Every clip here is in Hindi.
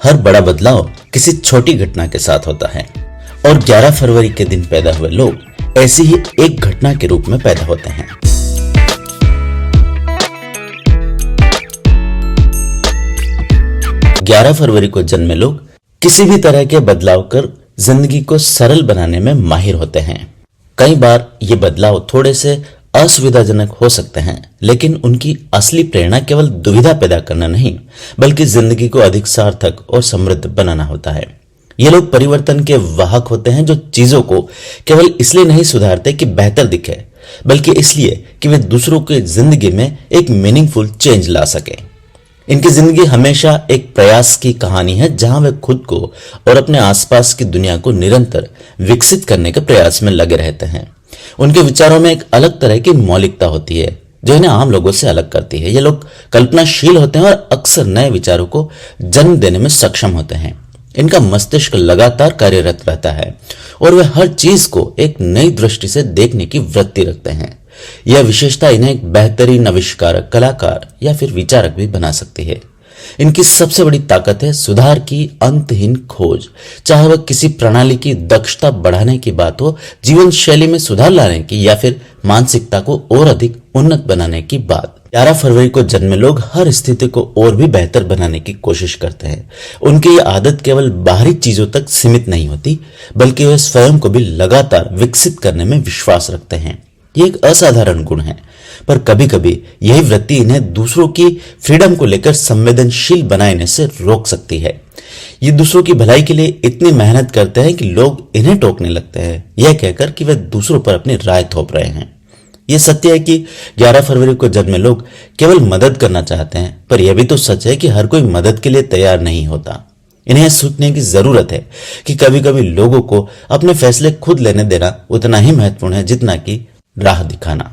हर बड़ा बदलाव किसी छोटी घटना के साथ होता है और 11 फरवरी के दिन पैदा हुए लोग ऐसी ही एक घटना के रूप में पैदा होते हैं। ग्यारह फरवरी को जन्मे लोग किसी भी तरह के बदलाव कर जिंदगी को सरल बनाने में माहिर होते हैं। कई बार ये बदलाव थोड़े से असुविधाजनक हो सकते हैं, लेकिन उनकी असली प्रेरणा केवल दुविधा पैदा करना नहीं, बल्कि जिंदगी को अधिक सार्थक और समृद्ध बनाना होता है। ये लोग परिवर्तन के वाहक होते हैं, जो चीजों को केवल इसलिए नहीं सुधारते कि बेहतर दिखे, बल्कि इसलिए कि वे दूसरों की जिंदगी में एक मीनिंगफुल चेंज ला सके। इनकी जिंदगी हमेशा एक प्रयास की कहानी है, जहां वे खुद को और अपने आसपास की दुनिया को निरंतर विकसित करने के प्रयास में लगे रहते हैं। उनके विचारों में एक अलग तरह की मौलिकता होती है, जो इन्हें आम लोगों से अलग करती है। ये लोग कल्पनाशील होते हैं और अक्सर नए विचारों को जन्म देने में सक्षम होते हैं। इनका मस्तिष्क लगातार कार्यरत रहता है और वे हर चीज को एक नई दृष्टि से देखने की वृत्ति रखते हैं। यह विशेषता इन्हें एक बेहतरीन आविष्कारक, कलाकार या फिर विचारक भी बना सकती है। इनकी सबसे बड़ी ताकत है सुधार की अंतहीन खोज। चाहे वह किसी प्रणाली की दक्षता बढ़ाने की बात हो, जीवन शैली में सुधार लाने की, या फिर मानसिकता को और अधिक उन्नत बनाने की बात। 11 फरवरी को जन्मे लोग हर स्थिति को और भी बेहतर बनाने की कोशिश करते हैं। उनकी यह आदत केवल बाहरी चीजों तक सीमित नहीं होती, बल्कि वे स्वयं को भी लगातार विकसित करने में विश्वास रखते हैं। ये एक असाधारण गुण है, पर कभी कभी यही वृत्ति इन्हें दूसरों की फ्रीडम को लेकर संवेदनशील बनाने से रोक सकती है। ये दूसरों की भलाई के लिए इतनी मेहनत करते हैं कि लोग इन्हें टोकने लगते हैं, यह कहकर कि वे दूसरों पर अपनी राय थोप रहे हैं। यह सत्य है कि 11 फरवरी को जन्मे लोग केवल मदद करना चाहते हैं, पर यह भी तो सच है कि हर कोई मदद के लिए तैयार नहीं होता। इन्हें सोचने की जरूरत है कि कभी कभी लोगों को अपने फैसले खुद लेने देना उतना ही महत्वपूर्ण है जितना कि राह दिखाना।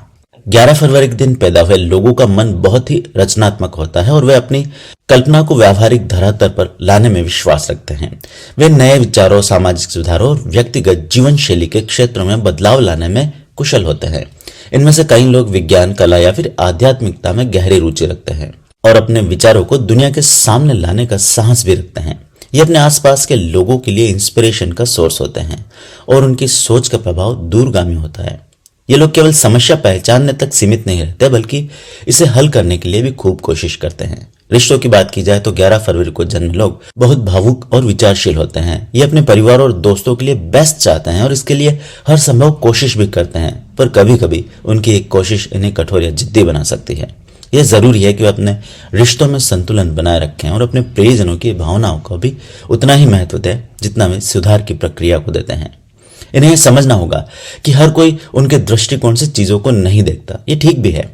11 फरवरी के दिन पैदा हुए लोगों का मन बहुत ही रचनात्मक होता है और वे अपनी कल्पना को व्यावहारिक धरातल पर लाने में विश्वास रखते हैं। वे नए विचारों, सामाजिक सुधारों और व्यक्तिगत जीवन शैली के क्षेत्रों में बदलाव लाने में कुशल होते हैं। इनमें से कई लोग विज्ञान, कला या फिर आध्यात्मिकता में गहरी रुचि रखते हैं और अपने विचारों को दुनिया के सामने लाने का साहस भी रखते हैं। ये अपने आसपास के लोगों के लिए इंस्पिरेशन का सोर्स होते हैं और उनकी सोच का प्रभाव दूरगामी होता है। ये लोग केवल समस्या पहचानने तक सीमित नहीं रहते, बल्कि इसे हल करने के लिए भी खूब कोशिश करते हैं। रिश्तों की बात की जाए तो 11 फरवरी को जन्मे लोग बहुत भावुक और विचारशील होते हैं। ये अपने परिवार और दोस्तों के लिए बेस्ट चाहते हैं और इसके लिए हर संभव कोशिश भी करते हैं, पर कभी कभी उनकी एक कोशिश इन्हें कठोर या जिद्दी बना सकती है। यह जरूरी है कि वे अपने रिश्तों में संतुलन बनाए रखें और अपने प्रियजनों की भावनाओं को भी उतना ही महत्व दें जितना वे सुधार की प्रक्रिया को देते हैं। इन्हें समझना होगा कि हर कोई उनके दृष्टिकोण से चीजों को नहीं देखता। ये ठीक भी है।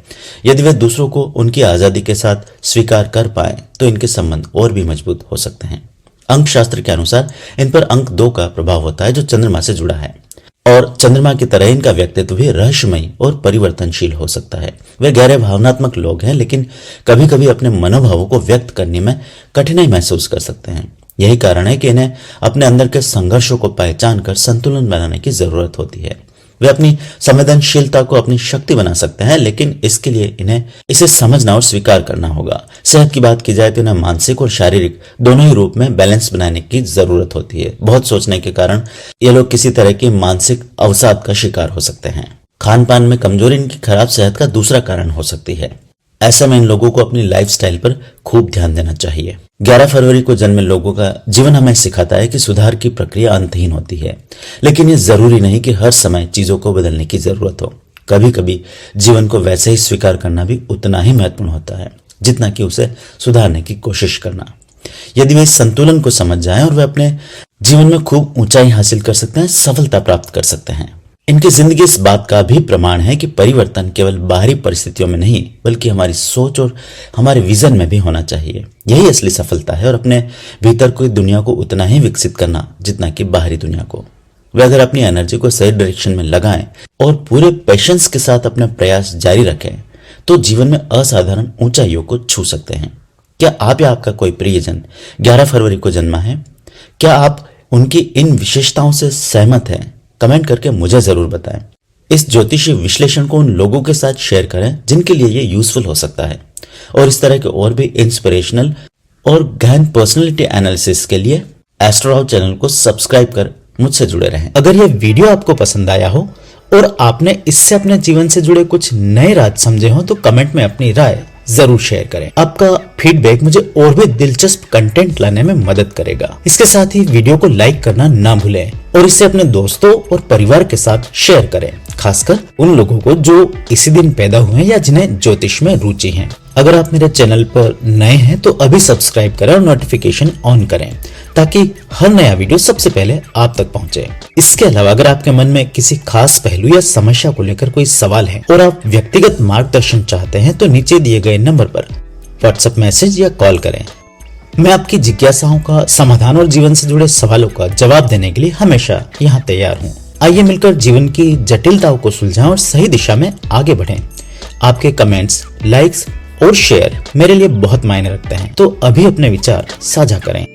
यदि वे दूसरों को उनकी आजादी के साथ स्वीकार कर पाए तो इनके संबंध और भी मजबूत हो सकते हैं। अंक शास्त्र के अनुसार इन पर अंक 2 का प्रभाव होता है, जो चंद्रमा से जुड़ा है, और चंद्रमा की तरह इनका व्यक्तित्व भी रहस्यमयी और परिवर्तनशील हो सकता है। वे गहरे भावनात्मक लोग हैं, लेकिन कभी कभी अपने मनोभावों को व्यक्त करने में कठिनाई महसूस कर सकते हैं। यही कारण है कि इन्हें अपने अंदर के संघर्षों को पहचान कर संतुलन बनाने की जरूरत होती है। वे अपनी संवेदनशीलता को अपनी शक्ति बना सकते हैं, लेकिन इसके लिए इन्हें इसे समझना और स्वीकार करना होगा। सेहत की बात की जाए तो इन्हें मानसिक और शारीरिक दोनों ही रूप में बैलेंस बनाने की जरूरत होती है। बहुत सोचने के कारण ये लोग किसी तरह की मानसिक अवसाद का शिकार हो सकते हैं। खान पान में कमजोरी इनकी खराब सेहत का दूसरा कारण हो सकती है। ऐसे में इन लोगों को अपनी लाइफस्टाइल पर खूब ध्यान देना चाहिए। 11 फरवरी को जन्मे लोगों का जीवन हमें सिखाता है कि सुधार की प्रक्रिया अंतहीन होती है, लेकिन ये जरूरी नहीं कि हर समय चीजों को बदलने की जरूरत हो। कभी कभी जीवन को वैसे ही स्वीकार करना भी उतना ही महत्वपूर्ण होता है जितना कि उसे सुधारने की कोशिश करना। यदि वे इस संतुलन को समझ जाएं और वे अपने जीवन में खूब ऊंचाई हासिल कर सकते हैं, सफलता प्राप्त कर सकते हैं। इनकी जिंदगी इस बात का भी प्रमाण है कि परिवर्तन केवल बाहरी परिस्थितियों में नहीं, बल्कि हमारी सोच और हमारे विजन में भी होना चाहिए। यही असली सफलता है और अपने भीतर की दुनिया को उतना ही विकसित करना जितना कि बाहरी दुनिया को। वे अगर अपनी एनर्जी को सही डायरेक्शन में लगाएं और पूरे पेशेंस के साथ अपने प्रयास जारी रखें, तो जीवन में असाधारण ऊंचाइयों को छू सकते हैं। क्या आप या आपका कोई प्रियजन 11 फरवरी को जन्मा है? क्या आप उनकी इन विशेषताओं से सहमत हैं? कमेंट करके मुझे जरूर बताएं। इस ज्योतिषीय विश्लेषण को उन लोगों के साथ शेयर करें जिनके लिए ये यूजफुल हो सकता है, और इस तरह के और भी इंस्पिरेशनल और गहन पर्सनालिटी एनालिसिस के लिए एस्ट्रो राव चैनल को सब्सक्राइब कर मुझसे जुड़े रहें। अगर ये वीडियो आपको पसंद आया हो और आपने इससे अपने जीवन से जुड़े कुछ नए राज समझे हो तो कमेंट में अपनी राय जरूर शेयर करें। आपका फीडबैक मुझे और भी दिलचस्प कंटेंट लाने में मदद करेगा। इसके साथ ही वीडियो को लाइक करना ना भूलें और इसे अपने दोस्तों और परिवार के साथ शेयर करें, खासकर उन लोगों को जो इसी दिन पैदा हुए हैं या जिन्हें ज्योतिष में रुचि है। अगर आप मेरे चैनल पर नए हैं तो अभी सब्सक्राइब करें और नोटिफिकेशन ऑन करें ताकि हर नया वीडियो सबसे पहले आप तक पहुंचे। इसके अलावा अगर आपके मन में किसी खास पहलू या समस्या को लेकर कोई सवाल है और आप व्यक्तिगत मार्गदर्शन चाहते हैं तो नीचे दिए गए नंबर पर व्हाट्सएप मैसेज या कॉल करें। मैं आपकी जिज्ञासाओं का समाधान और जीवन से जुड़े सवालों का जवाब देने के लिए हमेशा यहाँ तैयार हूँ। आइए मिलकर जीवन की जटिलताओं को सुलझाएं और सही दिशा में आगे बढ़ें। आपके कमेंट्स, लाइक्स और शेयर मेरे लिए बहुत मायने रखते हैं, तो अभी अपने विचार साझा करें।